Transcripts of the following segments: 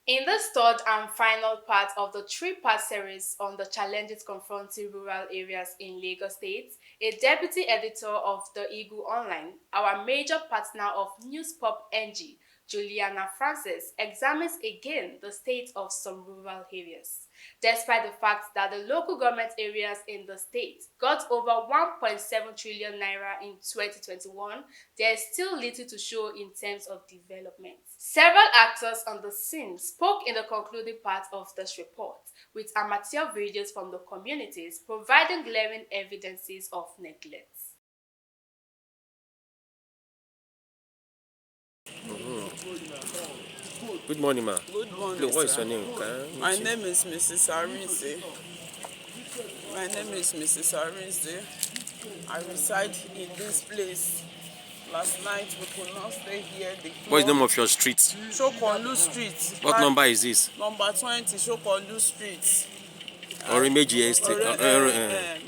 In this third and final part of the three-part series on the challenges confronting rural areas in Lagos State, a deputy editor of the Eagle Online, our major partner of News Pop NG, Juliana Francis, examines again the state of some rural areas. Despite the fact that the local government areas in the state got over 1.7 trillion naira in 2021, there is still little to show in terms of development. Several actors on the scene spoke in the concluding part of this report, with amateur videos from the communities providing glaring evidences of neglect. Good morning, ma. Good morning, Please, what is sir. your name? My name is Mrs. Arinze. My name is Mrs. Arinze. I reside in this place. Last night we could not stay here. The What is the flood. name of your street? Shokonlu Street. What number is this? Number 20, Shokonlu Street. Orimeji Estate.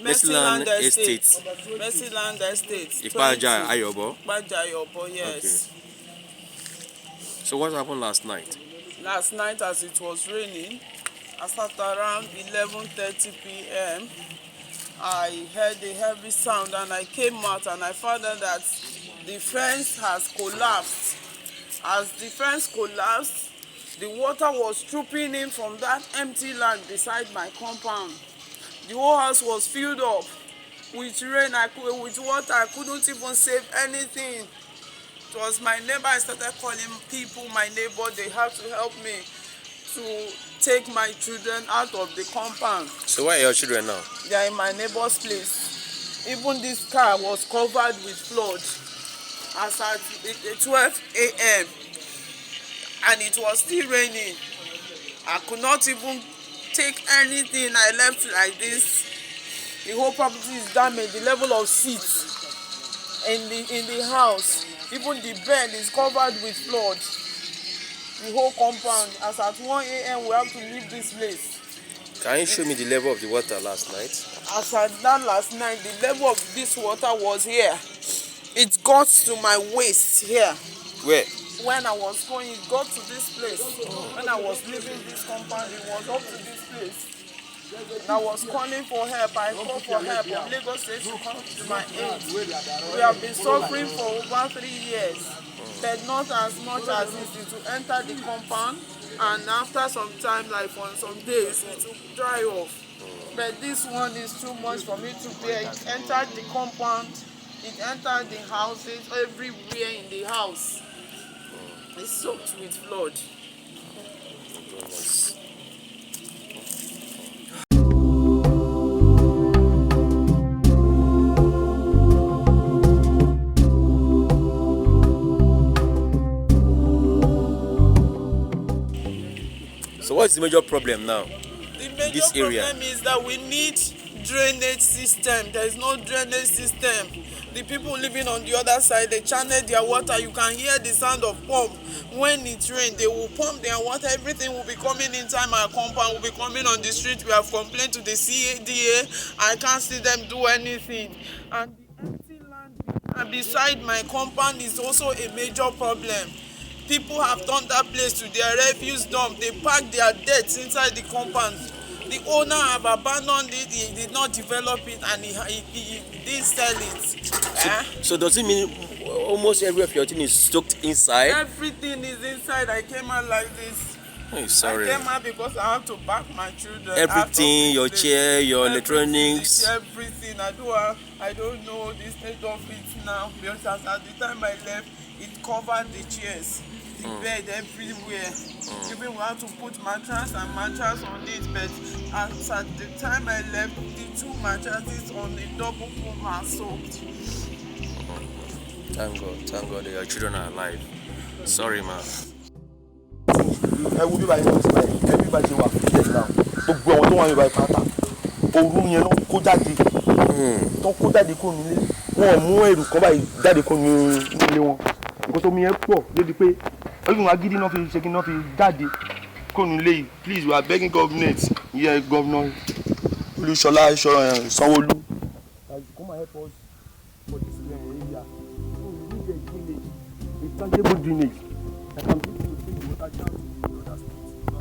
Mercyland Estate. Mercyland Estate. Ipaja Ayobo. Ipaja, yes. So what happened last night? Last night as it was raining, at around 11:30 p.m., I heard a heavy sound and I came out and I found out that the fence has collapsed. As the fence collapsed, the water was trooping in from that empty land beside my compound. The whole house was filled up with rain, with water. I couldn't even save anything. It was my neighbor. I started calling people, my neighbor, they had to help me to take my children out of the compound. So where are your children now? They are in my neighbor's place. Even this car was covered with flood as at 12 a.m. and it was still raining. I could not even take anything. I left like this. The whole property is damaged. The level of seats in the house, even the bed is covered with flood. The whole compound. As at 1 a.m. we have to leave this place. Can you show me the level of the water last night? As at that last night, the level of this water was here. It got to my waist here. Where? When I was going, it got to this place. When I was leaving this compound, it was up to this place. And I was calling for help. I called for help from Lagos State to come to my aid. We have been suffering for over 3 years, but not as much as this to enter the compound. And after some time, like for some days, it will dry off. But this one is too much for me to bear. It entered the compound, it entered the houses, everywhere in the house. It's soaked with flood. Goodness. So what is the major problem now? The major This area. problem is that we need drainage system. There is no drainage system. The people living on the other side, they channel their water. You can hear the sound of pump. When it rains, they will pump their water. Everything will be coming inside my compound, will be coming on the street. We have complained to the CADA. I can't see them do anything. And the empty land beside my compound is also a major problem. People have turned that place to their refuse dump. They pack their dirt inside the compound. The owner have abandoned it. He did not develop it and he didn't sell it. So does it mean almost every of your thing is stoked inside? Everything is inside. I came out like this. Oh, sorry. I came out because I have to back my children. Everything, your chair, your electronics. Everything. I don't know the state of it now because at the time I left, it covered the chairs. The bed everywhere. Even we had to put mattress on it, but as at the time I left, the 2 mattresses on the double foam are soaked. Thank God that your children are alive. Sorry, man. Ẹ wo bí báyìí ló ti báyìí everybody wà fílẹ̀ náà gbogbo àwọn tó wà níbàyìí pátá òru yẹn ló kó jáde tó kó jáde kó nílé wọn ò mú ẹrù kan báyìí jáde kó nílé wọn nǹkan tó mi yẹn pọ̀ débi pé ọdún agídí náà fi ṣe kí náà fi jáde kó nílé yìí please we are begging government here governor Olúṣọlá Sanwó-Olú come and help us for this area so we need a drainage a tangible drainage that can bring the water down to the other state.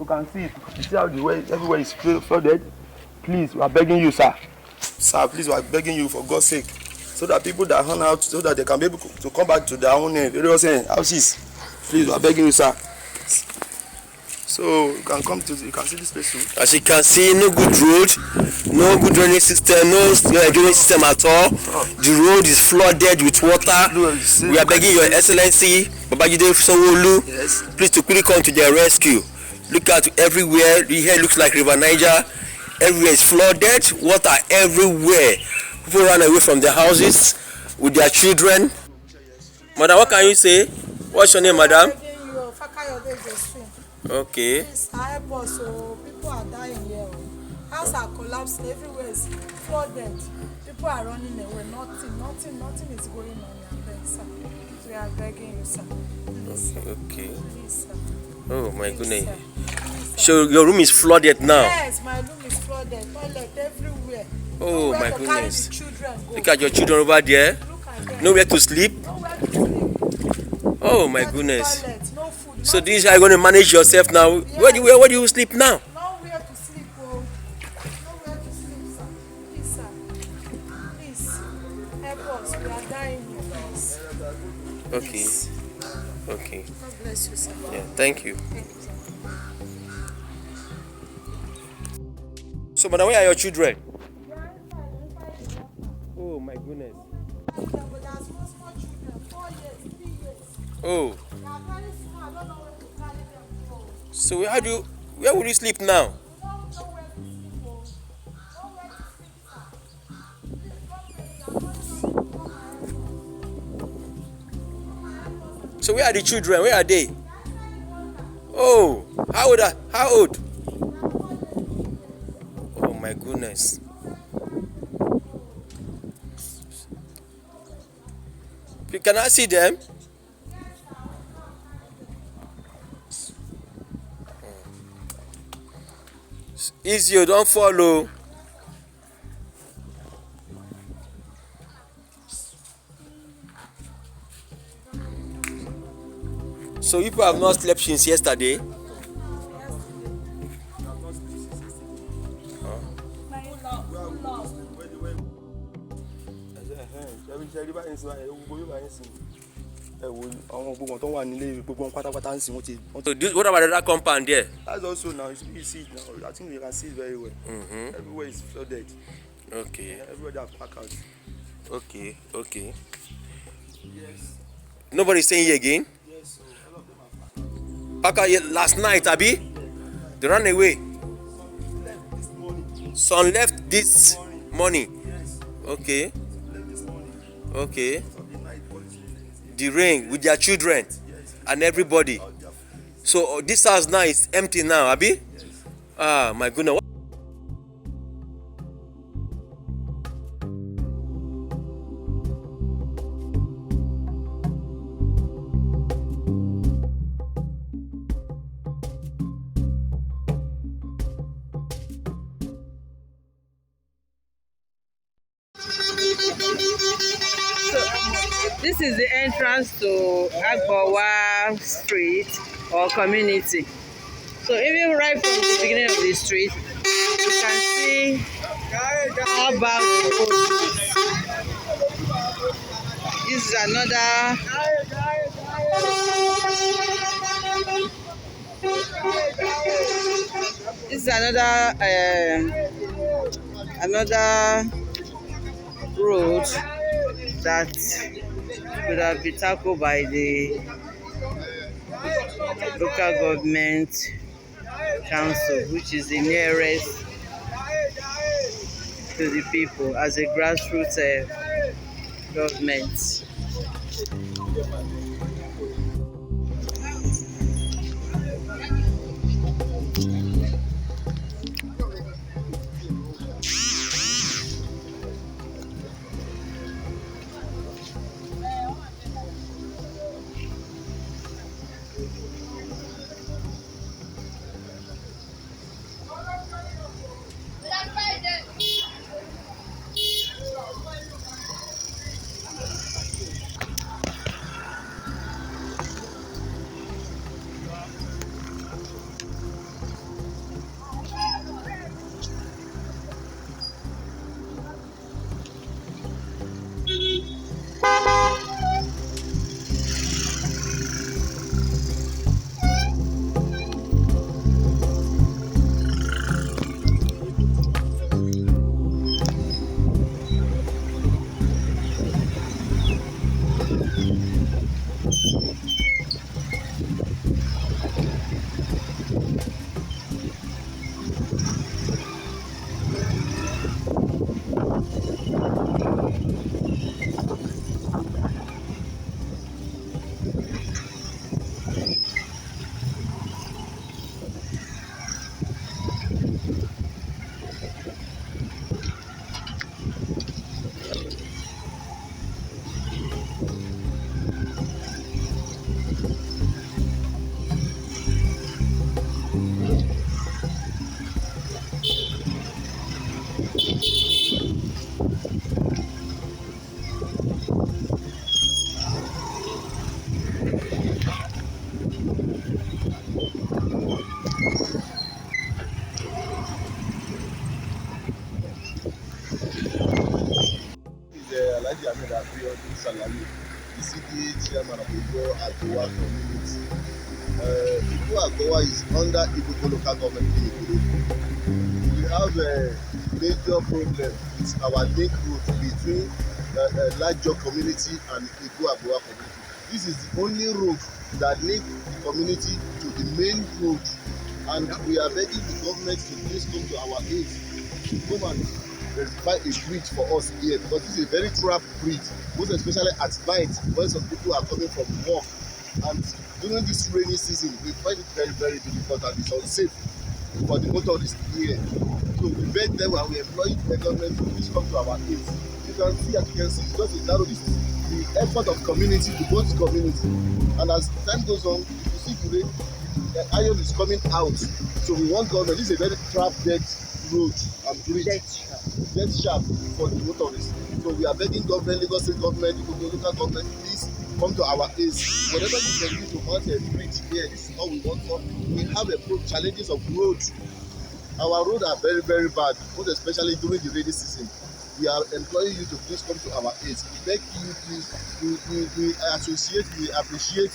can see it. You see how the way everywhere is flooded? Please, we are begging you, sir. Sir, please, we are begging you for God's sake. So that people that run out, so that they can be able to come back to their own various houses. Please, we are begging you, sir. So you can come to, you can see this place too. As you can see, no good road, no good drainage system, no drainage system at all. The road is flooded with water. We are begging Your Excellency, Babajide Sanwo-Olu, please to quickly come to their rescue. Look at everywhere. The here looks like River Niger. Everywhere is flooded, water everywhere. People run away from their houses with their children. Madam, what can you say? What's your name, madam? Okay. Please help us, so people are dying here. Houses are collapsing, everywhere is flooded. People are running away. Nothing is going on here, sir. We are begging you, sir. Please, Okay. please, sir. Oh my Please, goodness. sir. Please, sir. So your room is flooded now. Yes, my room is flooded. Toilet everywhere. Oh Nowhere my to carry goodness. the children go. Look at your children over there. Look at them. Nowhere to sleep. Nowhere to sleep. Oh my No goodness. toilet, no food. So nothing. this is how you're going to manage yourself now. Where do you sleep now? Nowhere to sleep, oh. Nowhere to sleep, sir. Please, sir. Please, help us. We are dying here, please. Okay. Okay. God bless you, sir. Yeah. Thank you. Thank you, sir. So, madam, where are your children? Oh my goodness. But there's small children, 4 years, 3 years. Oh. They are very small. I don't know where to carry them to. So where will you sleep now? We don't know where to sleep, oh. Nowhere to sleep, sir. Please, government, So where are the children? Where are they? Oh, how old? How old? Oh my goodness. Can I see them? Easy, you don't follow. So people have not slept since yesterday. àwọn gbogbo tó wà nílé gbogbo wọn pátápátá ń sìn wọ́n ti. So what about the other compound there? That's also now you see it now. I think you can see it very well. Everywhere is flooded. Okay, Everybody have packed out. okay. Yes. Nobody staying here again? Yes. So all of them are Pack out here last night, Abi? They ran away. left this morning. Some left this morning. Yes. Okay, Left this morning. okay. So the night police The rain with their children and everybody. So this house now is empty now, Abi? Ah, my goodness. This is the entrance to Agbawa Street or community. So even right from the beginning of the street, you can see how bad the road is. This is another road that could have been tackled by the local government council, which is the nearest to the people as a grassroots government. Is Alhaji Ahmed Abiodun Salami, the CDA chairman of Igbo Agbowa community. Igbo Agbowa is under Igbo local government in Ikorodu. We have a major problem with our link road between larger community and Igbo Agbowa community. This is the only road that links the community to the main road, and we are begging the government to please come to our aid to come and verify a bridge for us here, because this is a very trap bridge, most especially at night when some people are coming from work, and during this rainy season we find it very very difficult and it's unsafe for the motorists here. So we beg them and we employ the government to please come to our aid. You can see, as you can see, it's just a narrow distance. The effort of community to both community, and as time goes on, you see the rain, the iron is coming out. So we want government, this is a very trap dead road and bridge, dead sharp for the motorists. So we are begging government, Lagos State government, local government, please come to our aid. Whatever we can do to mount a bridge here, this is all we want for. We have challenges of roads. Our roads are very very bad, most especially during the rainy season. We are employing you to please come to our aid. We beg you please, we associate, we appreciate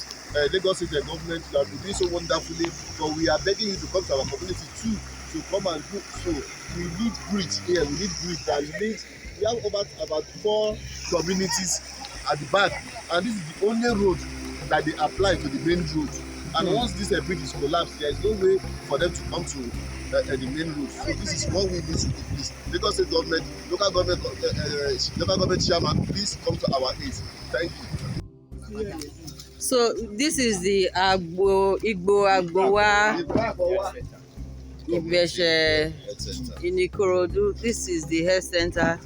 Lagos State government that we doing so wonderfully, but we are begging you to come to our community too, to come and do so. We need bridge here, we need bridge that leads. We have about 4 communities at the back, and this is the only road that they apply to the main road. And once this bridge is collapsed, there is no way for them to come to the main road. So this is what we need to do, please. Lagos State government, local government chairman, please come to our aid. Thank you. So this is the Igbo Agbowa in Ikorodu. This is the health center.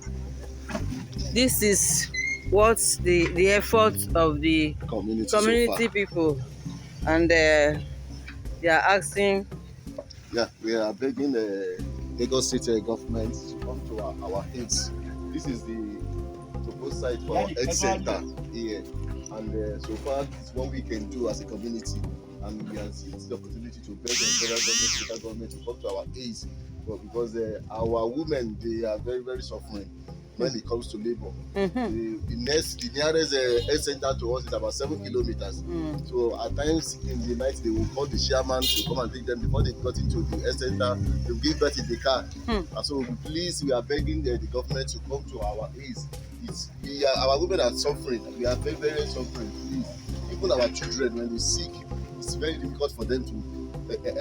This is what the effort of the community so people, and they are asking. Yeah, we are begging the Lagos State government to come to our aid. This is the proposed site for our health center here, and so far it's what we can do as a community, and we are seizing the opportunity to beg the federal government, state government to come to our aid, but because our women, they are very very suffering when it comes to labor. The nearest health center to us is about 7 kilometers. So at times in the night they will call the chairman to come and take them before they got into the health center. They will give birth in the car. And so please, we are begging the government to come to our aid. Our women are suffering. We are very very suffering. Please, even our children, when they sick, it's very difficult for them to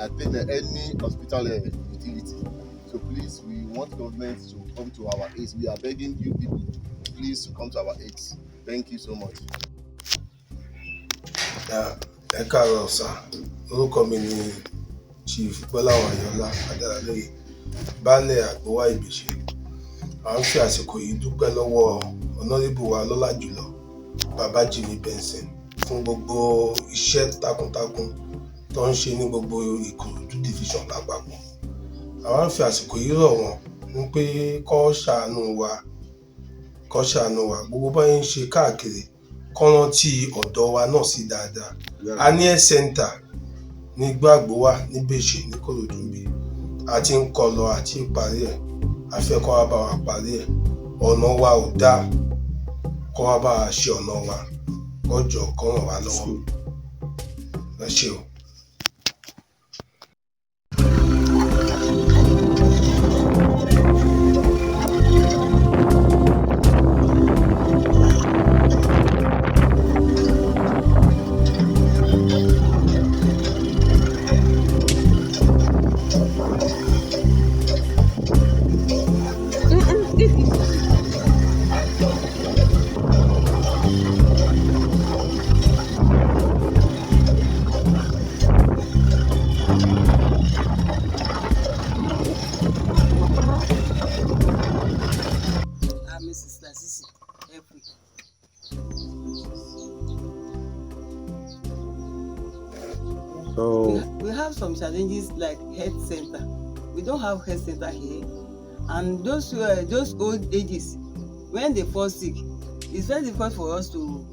attain any hospital utility. So please, we want government to come to our aid. We are begging you people, please, to come to our aid. Thank you so much. Ẹ káàárọ̀ sà, orúkọ mi ni Chief Gbọ́láhàn Ayọ̀ọ́lá Adáralóyè, baálẹ̀ Àgbówá Ìbèṣe. À ń fi àsìkò yìí dúpẹ́ lọ́wọ́ Honourable wa lọ́lá jùlọ Babájímí Benson fún gbogbo iṣẹ́ takuntakun tó ń ṣe ní gbogbo Ìkòròdú division lápapọ̀. Àwọn ń fi àsìkò yìí rọ̀ wọ́n ń pé kó ṣàánú wa gbogbo báyìí ń ṣe káàkiri, kó rántí ọ̀dọ̀ wa náà sí dáadáa. A ní health center ní Igbo Agbowa ní Ìbèṣe ní Ìkòròdú bí a ti ń kọ́ lọ àti ìparí ẹ̀, a fẹ́ kó wá bá wa parí ẹ̀. Ọ̀nà wa ò dáa, kó wá bá wa ṣe ọ̀nà wa, kó jọ kó ràn wá lọ́wọ́. Ẹ ṣé o. have some challenges like health center. We don't have health center here, and those old ages, when they fall sick, it's very difficult for us to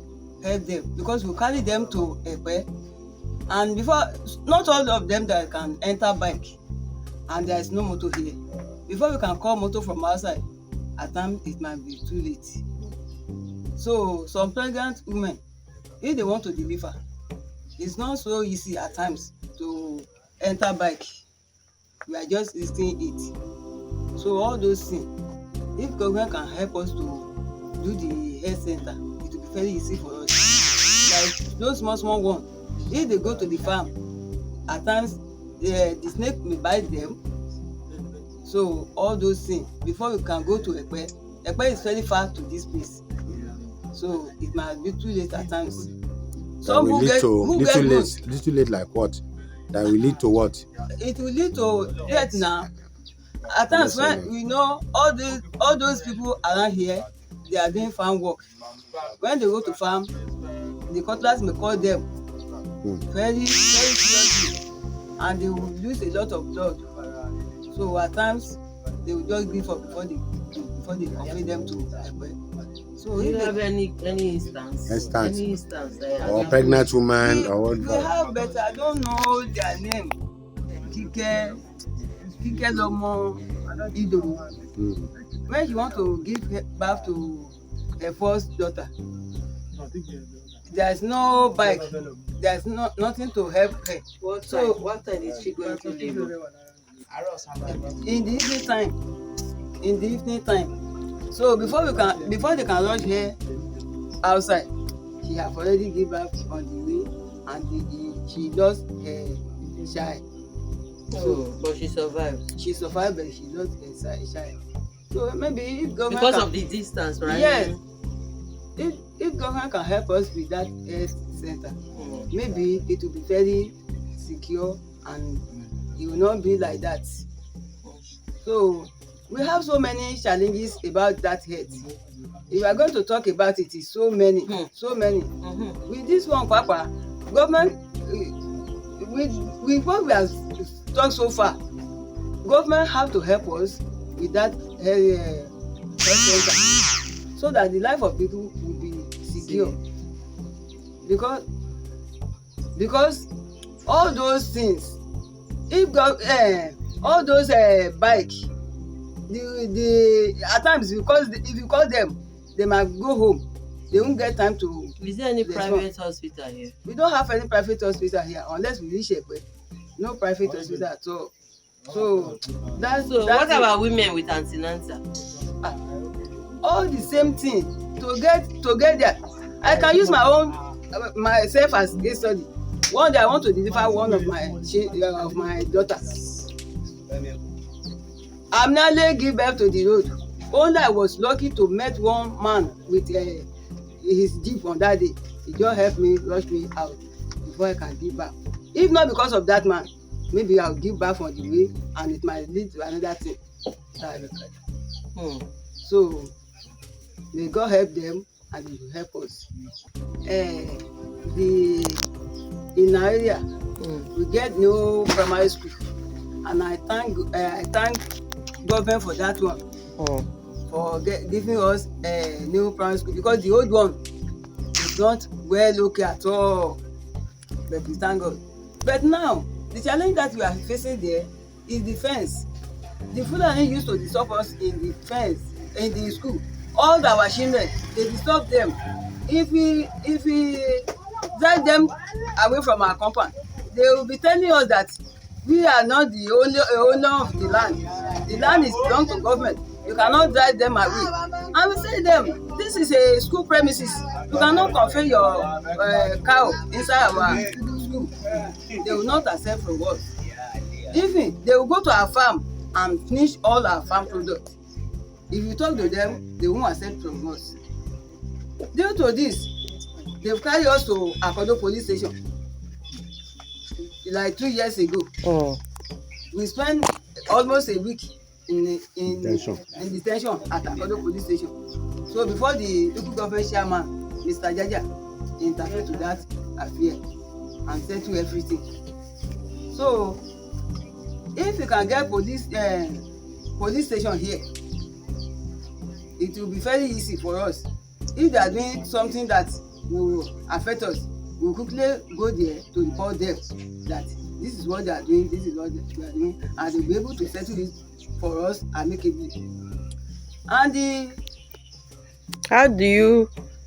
help them because we carry them to Epe, and before, not all of them that can enter bike, and there is no motor here. Before we can call motor from outside, at times it might be too late. So some pregnant women, if they want to deliver, it's not so easy at times to enter bike. We are just listing it. So all those things, if government can help us to do the health center, it will be very easy for us. Like those small ones, if they go to the farm, at times the snake may bite them. So all those things, before we can go to Epe is very far to this place. So it might be too late at times. Some will lead to little late like what? That will lead to what? It will lead to death now. At times when we know all those people around here, they are doing farm work. When they go to farm, the cutlass may call them very seriously, and they will lose a lot of blood. So at times they will just give up before they convey them to Epe. So do you have any instance? Any instance? Or pregnant woman or what? We have, but I don't know their name. Kike Lomo Ido. When she want to give birth to her first daughter, there's no bike. There's nothing to help her. What time is she going to labor? In the evening time. So before they can rush her outside, she have already given birth on the way, and she lost her child. So, but she survived. She survived, but she lost her child. So maybe if government because of the distance, right? Yes. If government can help us with that health center, maybe it will be very secure and it will not be like that. So we have so many challenges about that health. If you are going to talk about it, it's so many. With this one, Papa, government, with what we have talked so far, government have to help us with that health center, so that the life of people will be secure. Because all those things, if all those bike, at times if you call them, they might go home. They won't get time to. Is there any private hospital here? We don't have any private hospital here unless we reach Epe. No private hospital at all. So that's what about women with antenatal? All the same thing to get there. I can use myself as a study. One day I want to deliver one of my daughters. I'm nearly give birth to the road. Only I was lucky to meet one man with his jeep on that day. He just helped me, rush me out before I can give birth. If not because of that man, maybe I'll give birth on the way and it might lead to another thing. So may God help them and He will help us. In our area, we get new primary school, and I thank government for that one, for giving us a new primary school, because the old one is not well okay at all. But we thank God. But now the challenge that we are facing there is the fence. The Fulani used to disturb us in the fence in the school. All our children, they disturb them. If we drive them away from our compound, they will be telling us that we are not the only owner of the land. The land is belong to government. You cannot drive them away. And we say them, this is a school premises. You cannot confine your cow inside our school. They will not accept from us. Even they will go to our farm and finish all our farm products. If you talk to them, they won't accept from us. Due to this, they've carried us to Akodo police station like 2 years ago. We spent almost a week in detention at Akodo police station. So before the local government chairman, Mr. Jaja, interfered to that affair and settled everything. So if you can get police station here, it will be very easy for us. If they are doing something that will affect us, we will quickly go there to report them that this is what they are doing, this is what they are doing, and they will be able to settle it for us amicably. And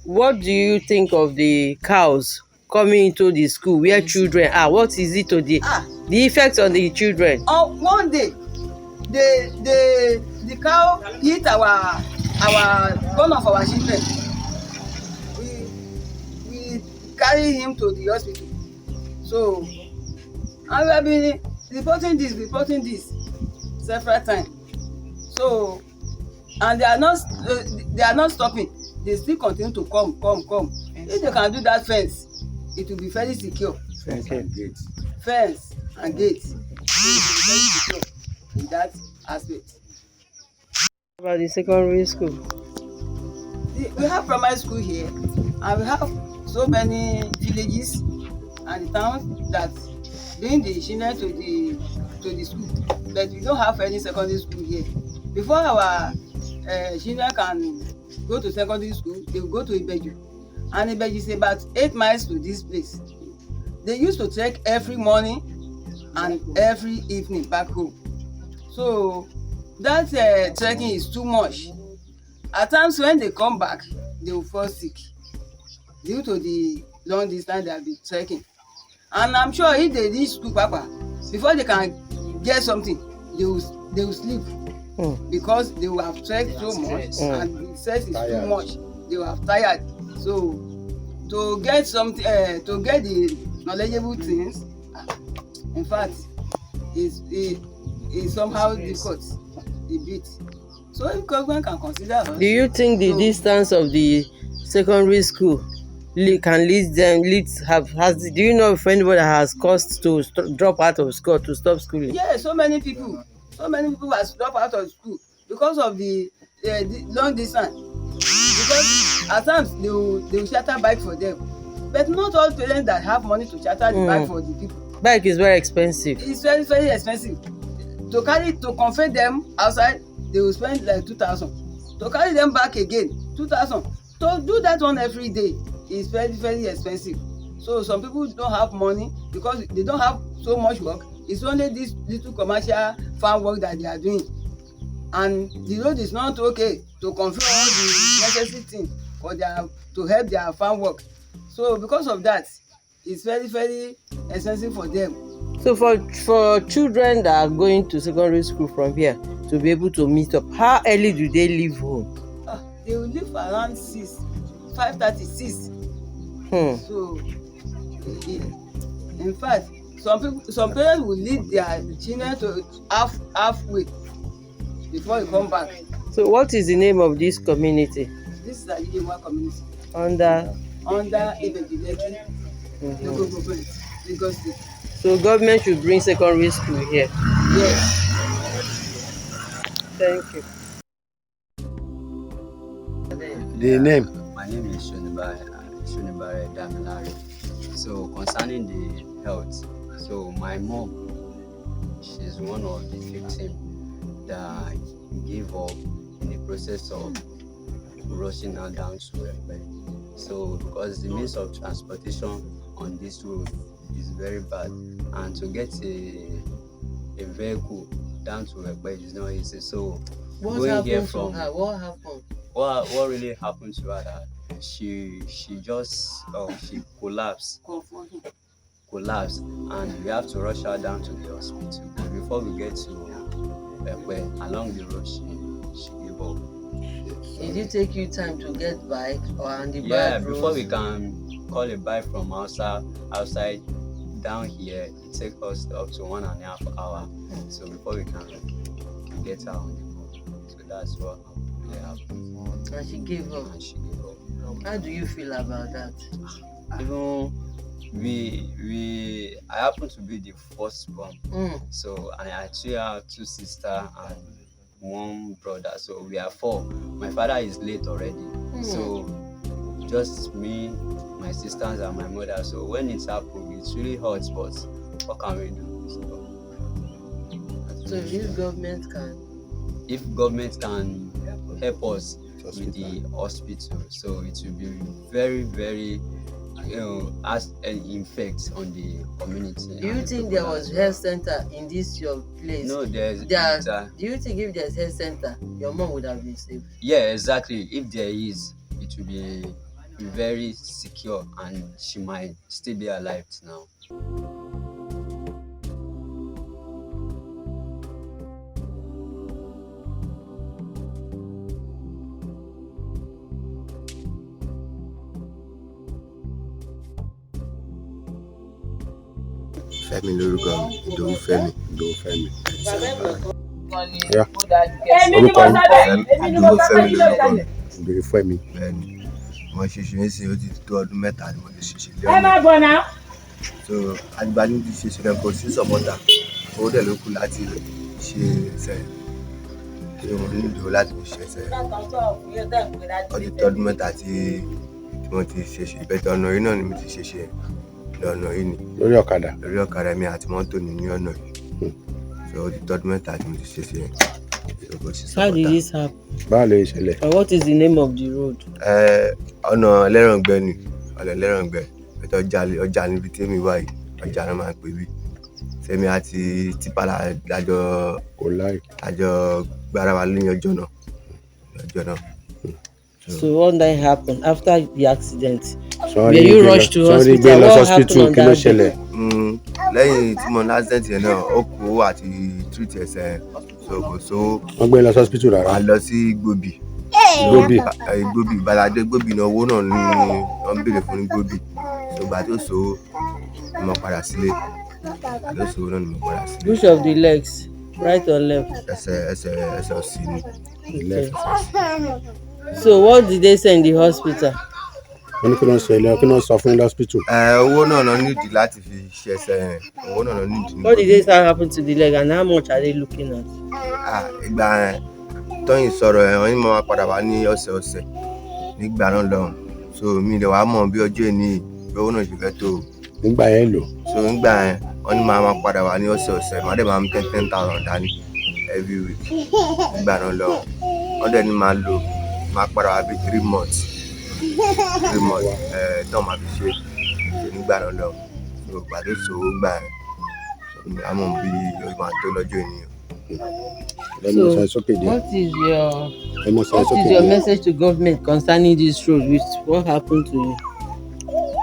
what do you think of the cows coming into the school where children are? What is it to the effect on the children? One day the cow hit one of our children. We carry him to the hospital. So and we have been reporting this several times. So and they are not stopping. They still continue to come. If they can do that fence, it will be very secure. Fence and gate. Fence and gate. It will be very secure in that aspect. About the secondary school? We have primary school here, and we have so many villages and towns that bring the children to the school, but we don't have any secondary school here. Before our children can go to secondary school, they will go to Ibeju, and Ibeju is about 8 miles to this place. They used to trek every morning and every evening back home. So that trekking is too much. At times when they come back, they will fall sick due to the long distance they have been trekking. And I'm sure if they reach school before they can get something, they will sleep. Because they will have trekked so much and the stress is too much. They will have tired. So to get something, to get the knowledgeable things, in fact, is somehow difficult a bit. So if government can consider us. Do you think the distance of the secondary school can lead them? Do you know if anybody has caused to drop out of school, to stop schooling? Yeah, so many people has dropped out of school because of the long distance. Because at times they will charter bike for them, but not all parents that have money to charter the bike for the people. Bike is very expensive. It's very, very expensive. To convey them outside, they will spend like 2,000. To carry them back again, 2,000. To do that one every day is very, very expensive. So some people don't have money because they don't have so much work. It's only this little commercial farm work that they are doing, and the road is not okay to convey all the necessary things to help their farm work. So because of that, it's very, very expensive for them. So for children that are going to secondary school from here to be able to meet up, how early do they leave home? They will leave around 5:36. So in fact, some parents will lead their children to halfway before you come back. So what is the name of this community? This is the Ijewa community. Under Ibejileki local government, Lagos State. So government should bring secondary school here. Yes. Thank you. The name? My name is Shonibare Damilare. So concerning the health, so my mom, she's one of the victims that gave up in the process of rushing her down to Embark. So because the means of transportation on this road is very bad, and to get a vehicle down to Embark is not easy. So what happened to her? What happened? What really happened to her? That she collapsed, and we have to rush her down to the hospital. But before we get to along the road, she gave up. Did it take you time to get bike or on the bike? Yeah, before we can call a bike from outside down here, it takes us up to 1.5 hours. So before we can get her on the road, so that's what happened. And she gave up. How do you feel about that? Even I happen to be the first born. So and I actually have 2 sisters and 1 brother. So we are 4. My father is late already. So just me, my sisters and my mother. So when it happened, it's really hurt, but what can we do? So if government can help us with the hospital, so it will be very, very, has an effect on the community. Do you think there was health center in this your place? No, do you think if there's health center, your mom would have been safe? Yeah, exactly. If there is, it will be very secure, and she might still be alive now. Fẹ́mi lórúkọ mi, Ìdòwú Fẹ́mi. orúkọ Ìdòwú Fẹ́mi lórúkọ mi. Ìdòwú Fẹ́mi. Bẹ́ẹ̀ni, mo ṣe ṣe é sí ó ti tó ọdún mẹ́ta ni mo ti ṣe lé ọ̀nà. So àgbà ní ti ṣe ṣẹlẹ̀ kò sí sọ̀pọ̀tà, owó dẹ̀ ló kù láti ṣe ẹsẹ̀ tí mo ní ìdòwú láti fi ṣe ẹsẹ̀. Ó ti tó ọdún mẹ́ta tí mo ti ṣe ìbẹ̀tẹ̀ ọ̀nà yìí náà ni mo ti ṣe lọ́nà yìí ni. Lórí ọ̀kadà mi àti mọ́tò ní ọ̀nà yìí. So ó ti tó ọdún mẹ́ta tí mo ti ṣe. How did this happen? Báwo ló ṣẹlẹ̀? And what is the name of the road? Ọ̀nà ẹlẹ́ràngbẹ́ ni, ọ̀nà ẹlẹ́ràngbẹ́. Ọjà níbi tí èmi wà yìí, ọjà náà máa ń pè bí. Sẹ́mi àti tipa lájọ gbára wa lóyún ọjọ́ náà. So what then happened after the accident? Were you rushed to hospital? What happened on that day? Lẹ́yìn tí mo ní accident yẹn náà, ó kú àti treat ẹsẹ̀ so wọ́n gbé lọ sí hospital rárá. A lọ sí Gbòbì, Ìbàdàn Gbòbì náà owó náà ni wọ́n ń béèrè fún ní Gbòbì. So ìgbà tó so ni mo padà sílé. Which of the legs? Right or left? Ẹsẹ̀ òsì ni. Left. So what did they say in the hospital? Wọ́n ní kí wọ́n sọ fún hospital. Owó náà lọ nídìí láti fi ṣe ẹsẹ̀ yẹn. Owó náà lọ nídìí. What did they say happened to the leg and how much are they looking at? Ìgbà yẹn Tóyìn sọ̀rọ̀ ẹ̀ wọ́n ní mo máa padà wá ní ọ̀sẹ̀ nígbà náà lọ́hùn. So mi lè wá mọ̀ bí ọjọ́ ìní owó náà ṣe fẹ́ tó. Nígbà yẹn lò. So nígbà yẹn wọ́n ní máa padà wá ní ọ̀sẹ̀ màá dẹ̀ máa mú 10,000 dání every week nígbà náà lọ́hùn. Wọ́n dẹ̀ ní máa padà wá bí 3 months tán máa fi ṣe nígbà náà lọ́hùn. So pàdé sòwò gbà yẹn àmọ́ bí yóò máa tó lọ́jọ́ ènìyàn. So what is your message to government concerning this road with what happened to you?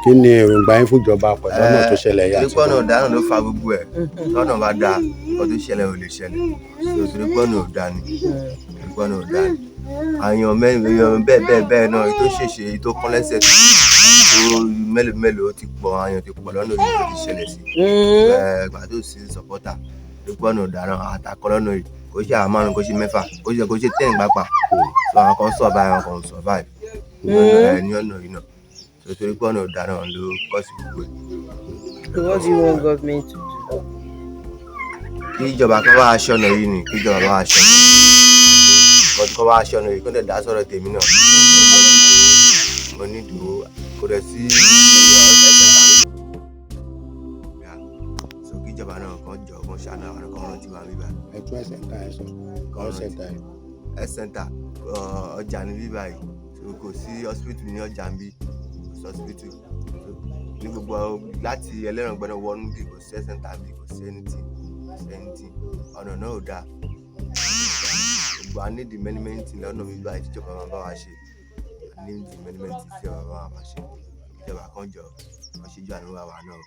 Kí ni èròǹgbà yín fún ìjọba pẹ̀lú ọ̀nà tó ṣẹlẹ̀ yá? Torípọ̀nà ọ̀daràn ló fa gbogbo ẹ̀. Tọ́nà bá dáa, nǹkan tó ṣẹlẹ̀ ò lè ṣẹlẹ̀. Torípọ̀nà ọ̀daràn ni. Àyàn bẹ́ẹ̀ náà èyí tó ṣèṣe èyí tó kán lẹ́sẹ̀ tó mélòó ti pọ̀, àyàn ti pọ̀ lọ́nà yìí tó ti ṣẹlẹ̀ sí. Ìgbà tó sì sọ̀pọ̀tà torípọ̀nà ọ̀daràn àtàkọ́ lọ́nà yìí kò ṣe àwọn márùn-ún kò ṣe mẹ́fà kò ṣe 10 gbàpà. So àwọn kan survive ní ọ̀nà yìí náà. So torípọ̀nà ọ̀daràn ló kọ́ sí gbogbo ẹ̀. So what do you want government to do? Kí ìjọba kan bá aṣọ ọ̀nà yìí ni, kí ìjọba bá aṣọ ọ̀nà yìí. Kọ́ bá aṣọ ọ̀nà yìí kó dẹ̀ dá sọ̀rọ̀ tèmi náà. Mo ní ìdúró kó dẹ̀ sí ẹsẹ̀ tàbí. So kí ìjọba náà kan jọ kan ṣàánú àwọn kan rántí wa bíbá. Ẹ̀tún ẹsẹ̀ ta ẹ̀ sọ. Ẹsẹ̀ ta ọjà ní bíbá yìí. So kò sí hospital ní ọjà ń bí. Hospital ní gbogbo láti ẹlẹ́ràngbẹ́nà wọnú bí kò sí ẹsẹ̀ tàbí kò sí anything ọ̀nà náà ò dáa. Gbogbo a ní the many things lọ́nà mi báyìí tíjọba máa bá wa ṣe. A ní the many things tí ọba bá wa ṣe. Ìjọba kan jọ wọ́n ṣe jù àánú wa náà.